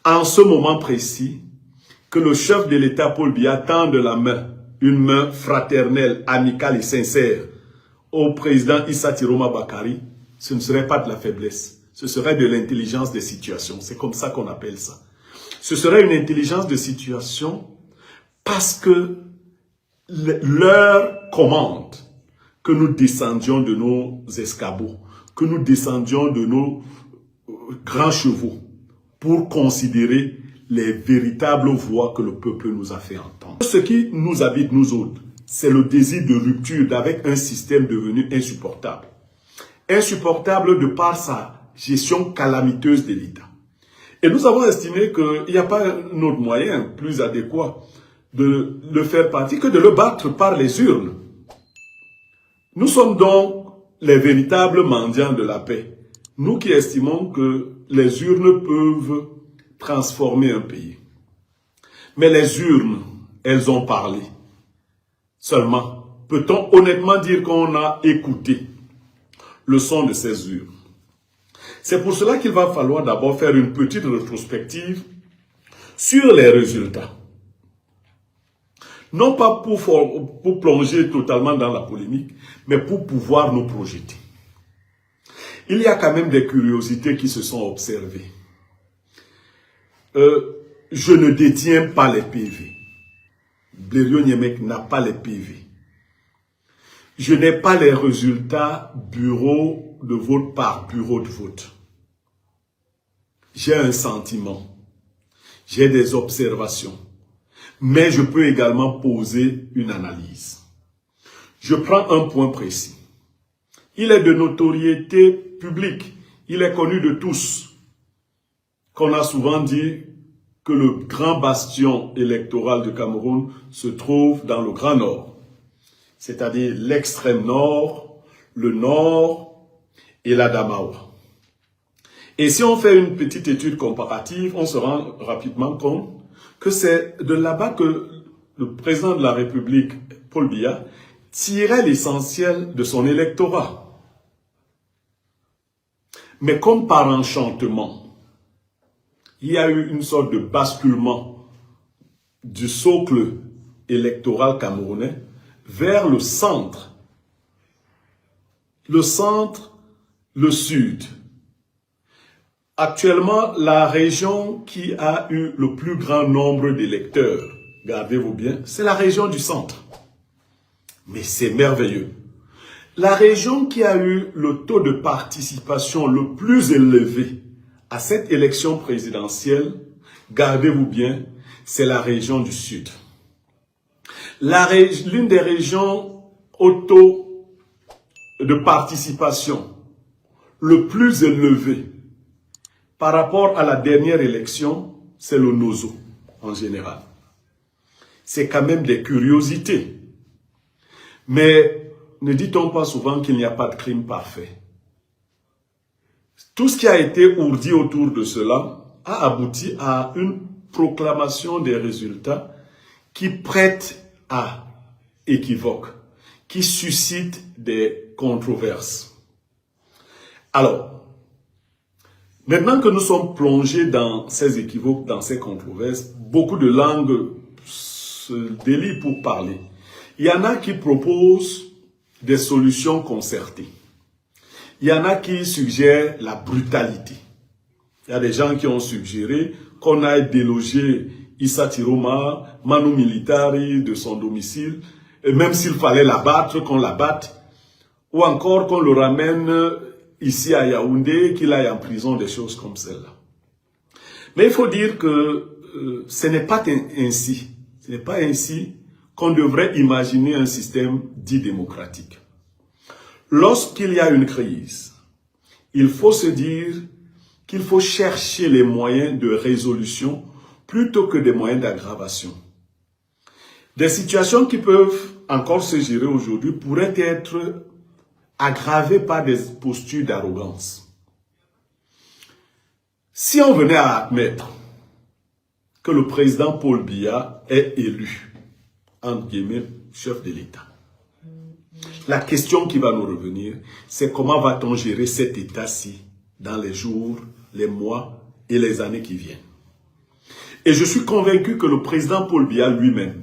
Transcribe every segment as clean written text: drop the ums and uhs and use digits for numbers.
en ce moment précis, que le chef de l'État, Paul Biya, tende la main, une main fraternelle, amicale et sincère, au président Issa Tiroma Bakari, ce ne serait pas de la faiblesse, ce serait de l'intelligence des situations. C'est comme ça qu'on appelle ça. Ce serait une intelligence de situation parce que leur commande que nous descendions de nos escabeaux, que nous descendions de nos grands chevaux pour considérer les véritables voix que le peuple nous a fait entendre. Ce qui nous habite, nous autres, c'est le désir de rupture avec un système devenu insupportable. Insupportable de par sa gestion calamiteuse de l'État. Et nous avons estimé qu'il n'y a pas un autre moyen plus adéquat de le faire partie que de le battre par les urnes. Nous sommes donc les véritables mendiants de la paix. Nous qui estimons que les urnes peuvent transformer un pays. Mais les urnes, elles ont parlé. Seulement, peut-on honnêtement dire qu'on a écouté le son de ces urnes? C'est pour cela qu'il va falloir d'abord faire une petite rétrospective sur les résultats. Non pas pour plonger totalement dans la polémique, mais pour pouvoir nous projeter. Il y a quand même des curiosités qui se sont observées. Je ne détiens pas les PV. Blériot Niemek n'a pas les PV. Je n'ai pas les résultats bureau de vote par bureau de vote. J'ai un sentiment, j'ai des observations, mais je peux également poser une analyse. Je prends un point précis. Il est de notoriété publique, il est connu de tous, qu'on a souvent dit que le grand bastion électoral du Cameroun se trouve dans le Grand Nord, c'est-à-dire l'extrême nord, le nord et la Damawa. Et si on fait une petite étude comparative, on se rend rapidement compte que c'est de là-bas que le président de la République, Paul Biya, tirait l'essentiel de son électorat. Mais comme par enchantement, il y a eu une sorte de basculement du socle électoral camerounais vers le centre. Le centre, le sud. Actuellement, la région qui a eu le plus grand nombre d'électeurs, gardez-vous bien, c'est la région du centre. Mais c'est merveilleux. La région qui a eu le taux de participation le plus élevé à cette élection présidentielle, gardez-vous bien, c'est la région du Sud. L'une des régions au taux de participation le plus élevé par rapport à la dernière élection, c'est le Nozo en général. C'est quand même des curiosités. Mais ne dit-on pas souvent qu'il n'y a pas de crime parfait? Tout ce qui a été ourdi autour de cela a abouti à une proclamation des résultats qui prête à équivoque, qui suscite des controverses. Alors, maintenant que nous sommes plongés dans ces équivoques, dans ces controverses, beaucoup de langues se délient pour parler. Il y en a qui proposent des solutions concertées. Il y en a qui suggèrent la brutalité. Il y a des gens qui ont suggéré qu'on aille déloger Issa Tiroma, Manu Militari de son domicile, et même s'il fallait l'abattre, qu'on l'abatte, ou encore qu'on le ramène ici à Yaoundé, qu'il aille en prison, des choses comme celle-là. Mais il faut dire que ce n'est pas ainsi. Ce n'est pas ainsi qu'on devrait imaginer un système dit démocratique. Lorsqu'il y a une crise, il faut se dire qu'il faut chercher les moyens de résolution plutôt que des moyens d'aggravation. Des situations qui peuvent encore se gérer aujourd'hui pourraient être aggravées par des postures d'arrogance. Si on venait à admettre que le président Paul Biya est élu, entre guillemets, chef de l'État, la question qui va nous revenir, c'est comment va-t-on gérer cet État-ci dans les jours, les mois et les années qui viennent. Et je suis convaincu que le président Paul Biya lui-même,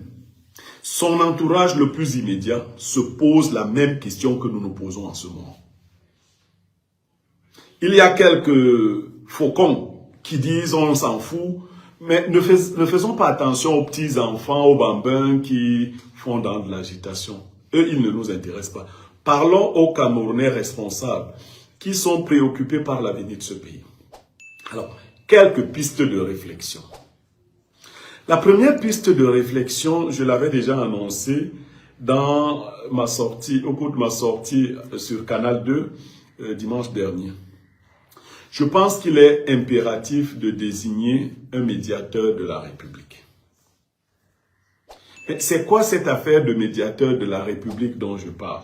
son entourage le plus immédiat, se pose la même question que nous nous posons en ce moment. Il y a quelques faucons qui disent on s'en fout, mais ne faisons pas attention aux petits enfants, aux bambins qui font dans de l'agitation. Eux, ils ne nous intéressent pas. Parlons aux Camerounais responsables qui sont préoccupés par l'avenir de ce pays. Alors, quelques pistes de réflexion. La première piste de réflexion, je l'avais déjà annoncée dans ma sortie, au cours de ma sortie sur Canal 2 dimanche dernier. Je pense qu'il est impératif de désigner un médiateur de la République. Mais c'est quoi cette affaire de médiateur de la République dont je parle?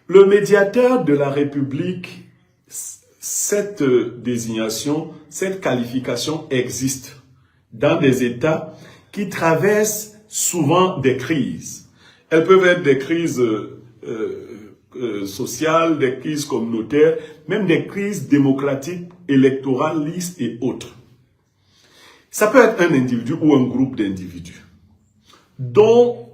Le médiateur de la République, cette désignation, cette qualification existe dans des États qui traversent souvent des crises. Elles peuvent être des crises sociales, des crises communautaires, même des crises démocratiques, électoralistes et autres. Ça peut être un individu ou un groupe d'individus dont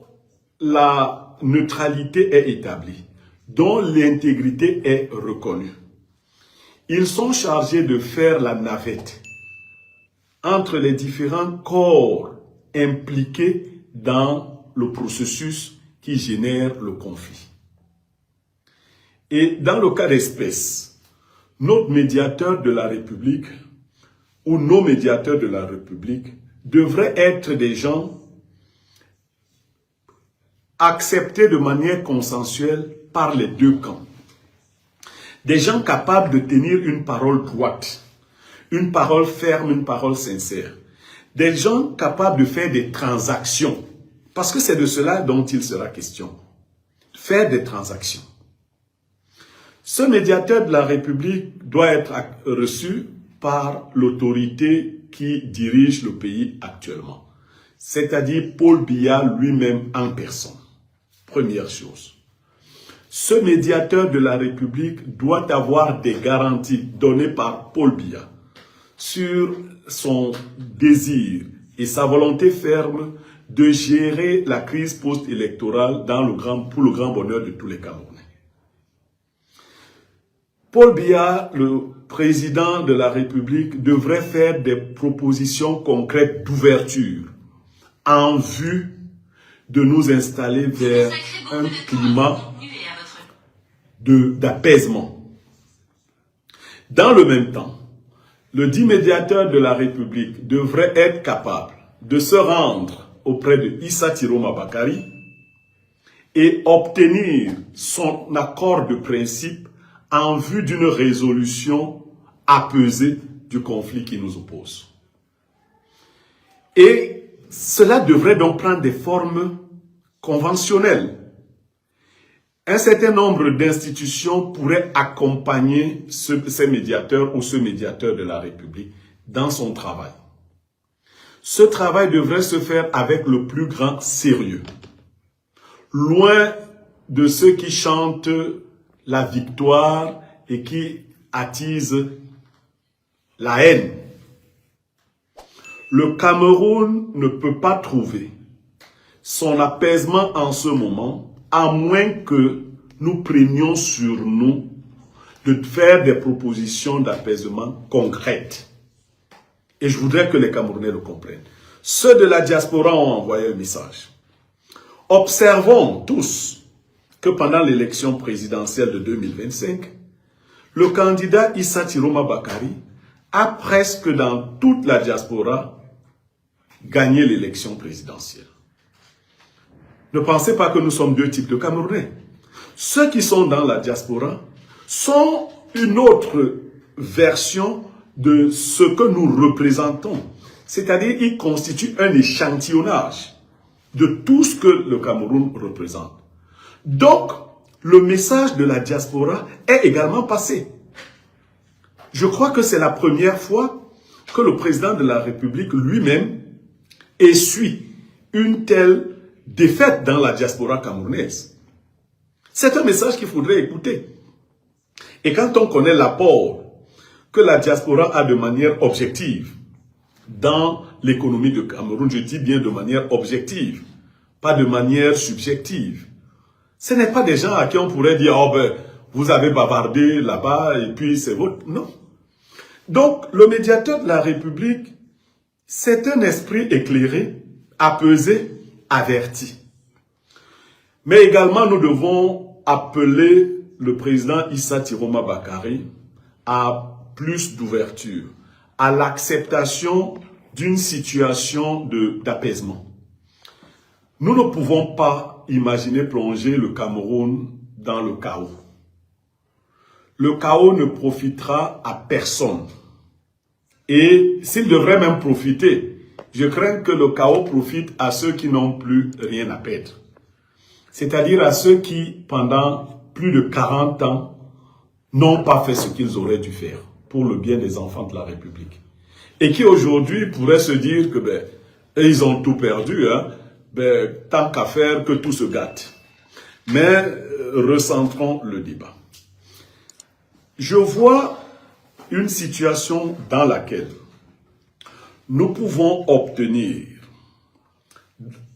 la neutralité est établie, dont l'intégrité est reconnue. Ils sont chargés de faire la navette entre les différents corps impliqués dans le processus qui génère le conflit. Et dans le cas d'espèce, notre médiateur de la République ou nos médiateurs de la République devraient être des gens acceptés de manière consensuelle par les deux camps. Des gens capables de tenir une parole droite, une parole ferme, une parole sincère. Des gens capables de faire des transactions, parce que c'est de cela dont il sera question. Faire des transactions. Ce médiateur de la République doit être reçu par l'autorité qui dirige le pays actuellement, c'est-à-dire Paul Biya lui-même en personne. Première chose. Ce médiateur de la République doit avoir des garanties données par Paul Biya sur son désir et sa volonté ferme de gérer la crise post-électorale pour le grand bonheur de tous les Camerounais. Paul Biya, le président de la République, devrait faire des propositions concrètes d'ouverture en vue de nous installer vers un climat d'apaisement. Dans le même temps, le dit médiateur de la République devrait être capable de se rendre auprès de Issa Tiroma Bakari et obtenir son accord de principe en vue d'une résolution apaisée du conflit qui nous oppose. Et cela devrait donc prendre des formes conventionnelles. Un certain nombre d'institutions pourraient accompagner ces médiateurs ou ce médiateur de la République dans son travail. Ce travail devrait se faire avec le plus grand sérieux. Loin de ceux qui chantent la victoire et qui attisent la haine. Le Cameroun ne peut pas trouver son apaisement en ce moment, à moins que nous prenions sur nous de faire des propositions d'apaisement concrètes. Et je voudrais que les Camerounais le comprennent. Ceux de la diaspora ont envoyé un message. Observons tous que pendant l'élection présidentielle de 2025, le candidat Issa Tiroma Bakari a presque dans toute la diaspora gagné l'élection présidentielle. Ne pensez pas que nous sommes deux types de Camerounais. Ceux qui sont dans la diaspora sont une autre version de ce que nous représentons. C'est-à-dire, ils constituent un échantillonnage de tout ce que le Cameroun représente. Donc, le message de la diaspora est également passé. Je crois que c'est la première fois que le président de la République lui-même essuie une telle défaite dans la diaspora camerounaise. C'est un message qu'il faudrait écouter. Et quand on connaît l'apport que la diaspora a de manière objective dans l'économie du Cameroun. Je dis bien de manière objective, pas de manière subjective. Ce n'est pas des gens à qui on pourrait dire « Oh ben, vous avez bavardé là-bas et puis c'est votre... » Non. Donc, le médiateur de la République, c'est un esprit éclairé, apaisé, averti. Mais également, nous devons appeler le président Issa Tiroma Bakari à plus d'ouverture, à l'acceptation d'une situation d'apaisement. Nous ne pouvons pas imaginer plonger le Cameroun dans le chaos. Le chaos ne profitera à personne. Et s'il devrait même profiter, je crains que le chaos profite à ceux qui n'ont plus rien à perdre. C'est-à-dire à ceux qui, pendant plus de 40 ans, n'ont pas fait ce qu'ils auraient dû faire pour le bien des enfants de la République. Et qui aujourd'hui pourraient se dire que ils ont tout perdu, hein, tant qu'à faire que tout se gâte. Mais recentrons le débat. Je vois une situation dans laquelle nous pouvons obtenir,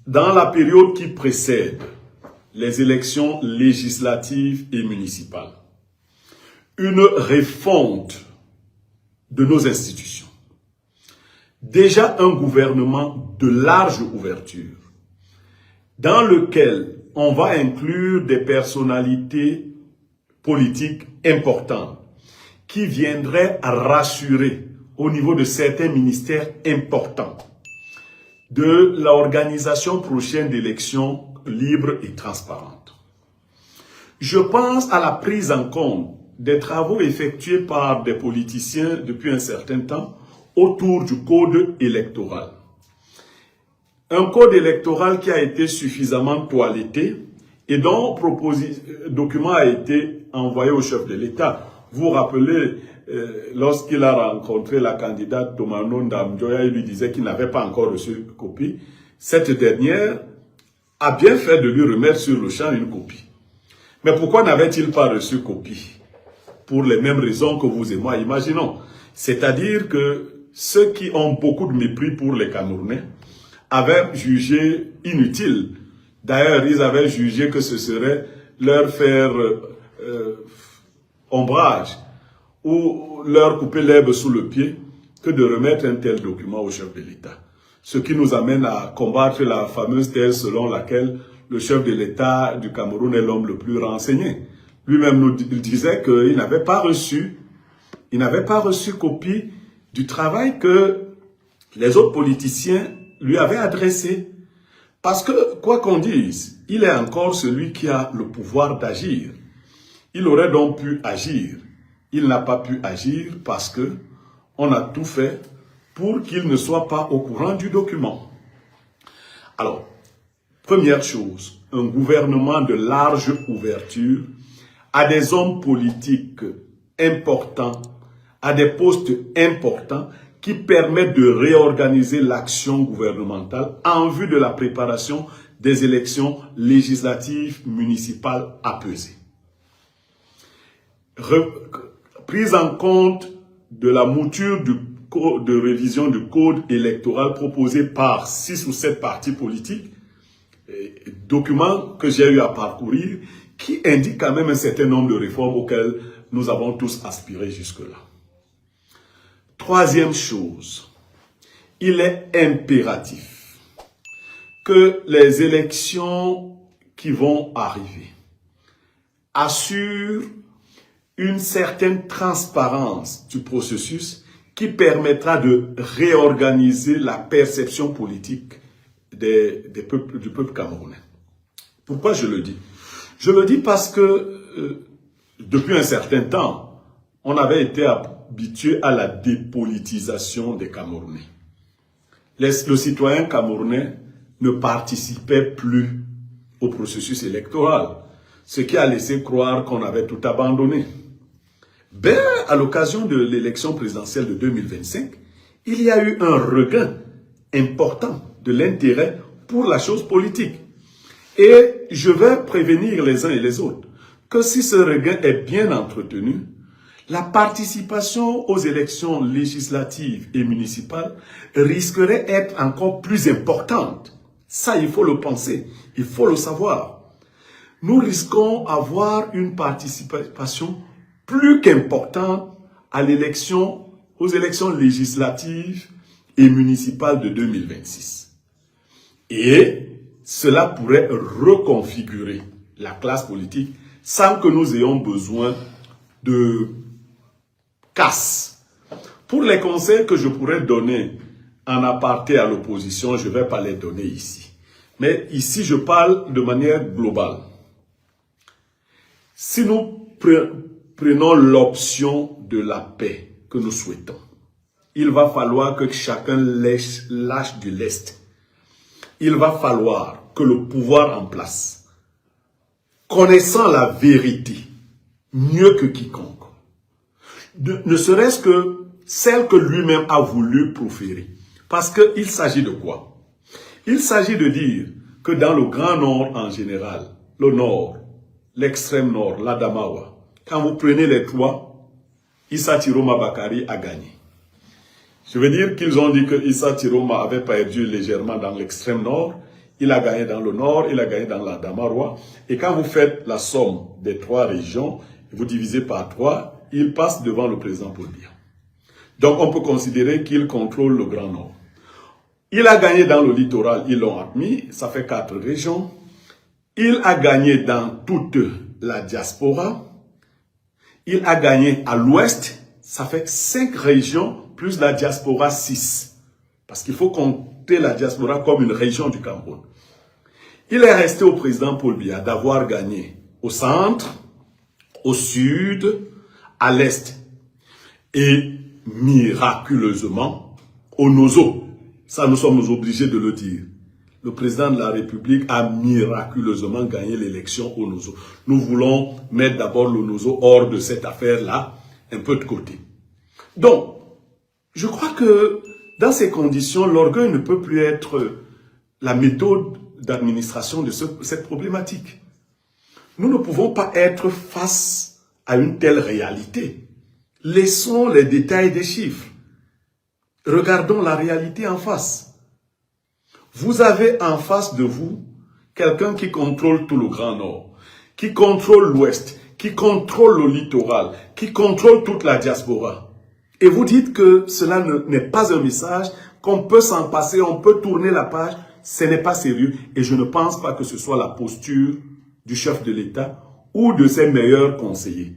dans la période qui précède les élections législatives et municipales, une refonte de nos institutions. Déjà un gouvernement de large ouverture, dans lequel on va inclure des personnalités politiques importantes qui viendraient à rassurer au niveau de certains ministères importants de l'organisation prochaine d'élections libres et transparentes. Je pense à la prise en compte des travaux effectués par des politiciens depuis un certain temps autour du code électoral. Un code électoral qui a été suffisamment toiletté et dont document a été envoyé au chef de l'État. Vous vous rappelez, lorsqu'il a rencontré la candidate Tomano Ndamjoya, il lui disait qu'il n'avait pas encore reçu copie. Cette dernière a bien fait de lui remettre sur le champ une copie. Mais pourquoi n'avait-il pas reçu copie? Pour les mêmes raisons que vous et moi imaginons. C'est-à-dire que ceux qui ont beaucoup de mépris pour les Camerounais avaient jugé inutile. D'ailleurs, ils avaient jugé que ce serait leur faire ombrage ou leur couper l'herbe sous le pied que de remettre un tel document au chef de l'État. Ce qui nous amène à combattre la fameuse thèse selon laquelle le chef de l'État du Cameroun est l'homme le plus renseigné. Lui-même nous disait qu'il n'avait pas reçu copie du travail que les autres politiciens lui avaient adressé. Parce que, quoi qu'on dise, il est encore celui qui a le pouvoir d'agir. Il aurait donc pu agir. Il n'a pas pu agir parce que on a tout fait pour qu'il ne soit pas au courant du document. Alors, première chose, un gouvernement de large ouverture à des hommes politiques importants, à des postes importants qui permettent de réorganiser l'action gouvernementale en vue de la préparation des élections législatives municipales apaisées. Prise en compte de la mouture de révision du code électoral proposé par 6 ou 7 partis politiques, document que j'ai eu à parcourir, qui indique quand même un certain nombre de réformes auxquelles nous avons tous aspiré jusque-là. Troisième chose, il est impératif que les élections qui vont arriver assurent une certaine transparence du processus qui permettra de réorganiser la perception politique du peuple camerounais. Pourquoi je le dis? Je le dis parce que depuis un certain temps, on avait été habitué à la dépolitisation des Camerounais. Le citoyen camerounais ne participait plus au processus électoral, ce qui a laissé croire qu'on avait tout abandonné. À l'occasion de l'élection présidentielle de 2025, il y a eu un regain important de l'intérêt pour la chose politique. Et je vais prévenir les uns et les autres que si ce regain est bien entretenu, La participation aux élections législatives et municipales risquerait d'être encore plus importante. Ça, il faut le penser, il faut le savoir. Nous risquons d'avoir une participation plus qu'importante aux élections législatives et municipales de 2026. Et cela pourrait reconfigurer la classe politique sans que nous ayons besoin de casse. Pour les conseils que je pourrais donner en aparté à l'opposition, je ne vais pas les donner ici. Mais ici, je parle de manière globale. Si nous prenons l'option de la paix que nous souhaitons, il va falloir que chacun lâche du lest. Il va falloir que le pouvoir en place, connaissant la vérité mieux que quiconque, ne serait-ce que celle que lui-même a voulu proférer. Parce qu'il s'agit de quoi? Il s'agit de dire que dans le Grand Nord en général, le Nord, l'extrême Nord, l'Adamawa, quand vous prenez les trois, Issa Tiroma Bakari a gagné. Je veux dire qu'ils ont dit que Issa Tiroma avait perdu légèrement dans l'extrême Nord, il a gagné dans le Nord, il a gagné dans l'Adamawa, et quand vous faites la somme des trois régions, vous divisez par 3, il passe devant le président Paul Biya. Donc on peut considérer qu'il contrôle le Grand Nord. Il a gagné dans le littoral, ils l'ont admis, ça fait 4 régions. Il a gagné dans toute la diaspora. Il a gagné à l'ouest, ça fait 5 régions, plus la diaspora 6. Parce qu'il faut compter la diaspora comme une région du Cameroun. Il est resté au président Paul Biya d'avoir gagné au centre, au sud, à l'est. Et miraculeusement, au Nozo. Ça, nous sommes obligés de le dire. Le président de la République a miraculeusement gagné l'élection au Nozo. Nous voulons mettre d'abord le Nozo hors de cette affaire-là, un peu de côté. Donc, je crois que dans ces conditions, l'orgueil ne peut plus être la méthode d'administration de cette problématique. Nous ne pouvons pas être face à une telle réalité. Laissons les détails des chiffres. Regardons la réalité en face. Vous avez en face de vous quelqu'un qui contrôle tout le Grand Nord, qui contrôle l'Ouest, qui contrôle le littoral, qui contrôle toute la diaspora. Et vous dites que cela n'est pas un message, qu'on peut s'en passer, on peut tourner la page. Ce n'est pas sérieux et je ne pense pas que ce soit la posture du chef de l'État ou de ses meilleurs conseillers.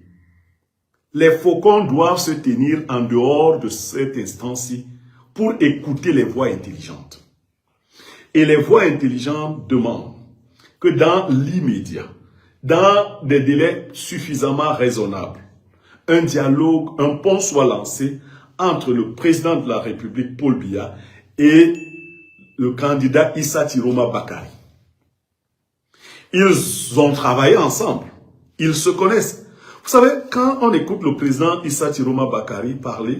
Les faucons doivent se tenir en dehors de cette instance-ci pour écouter les voix intelligentes. Et les voix intelligentes demandent que dans l'immédiat, dans des délais suffisamment raisonnables, un dialogue, un pont soit lancé entre le président de la République, Paul Biya, et le candidat Issa Tiroma Bakari. Ils ont travaillé ensemble, ils se connaissent. Vous savez, quand on écoute le président Issa Tiroma Bakari parler,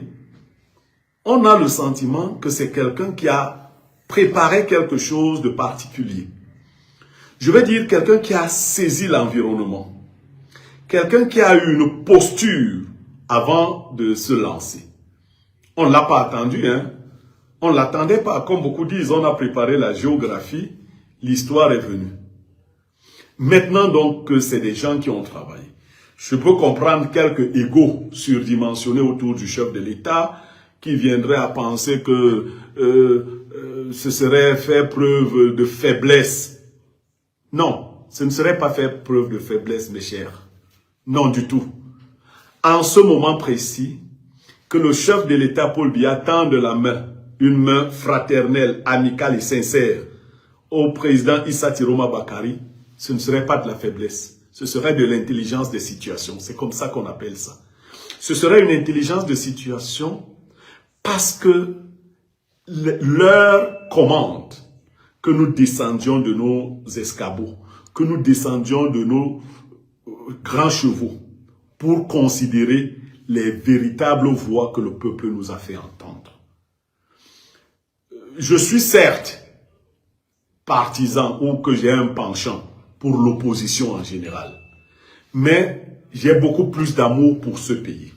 on a le sentiment que c'est quelqu'un qui a préparé quelque chose de particulier. Je veux dire quelqu'un qui a saisi l'environnement. Quelqu'un qui a eu une posture avant de se lancer. On ne l'a pas attendu, hein. On ne l'attendait pas. Comme beaucoup disent, on a préparé la géographie, l'histoire est venue. Maintenant donc que c'est des gens qui ont travaillé. Je peux comprendre quelques égos surdimensionnés autour du chef de l'État qui viendraient à penser que ce serait faire preuve de faiblesse. Non, ce ne serait pas faire preuve de faiblesse, mes chers. Non du tout. En ce moment précis, que le chef de l'État, Paul Biya, tende la main, une main fraternelle, amicale et sincère, au président Issa Tiroma Bakari, ce ne serait pas de la faiblesse. Ce serait de l'intelligence des situations. C'est comme ça qu'on appelle ça. Ce serait une intelligence de situation parce que leur commande que nous descendions de nos escabeaux, que nous descendions de nos grands chevaux pour considérer les véritables voix que le peuple nous a fait entendre. Je suis certes partisan ou que j'ai un penchant pour l'opposition en général, mais j'ai beaucoup plus d'amour pour ce pays.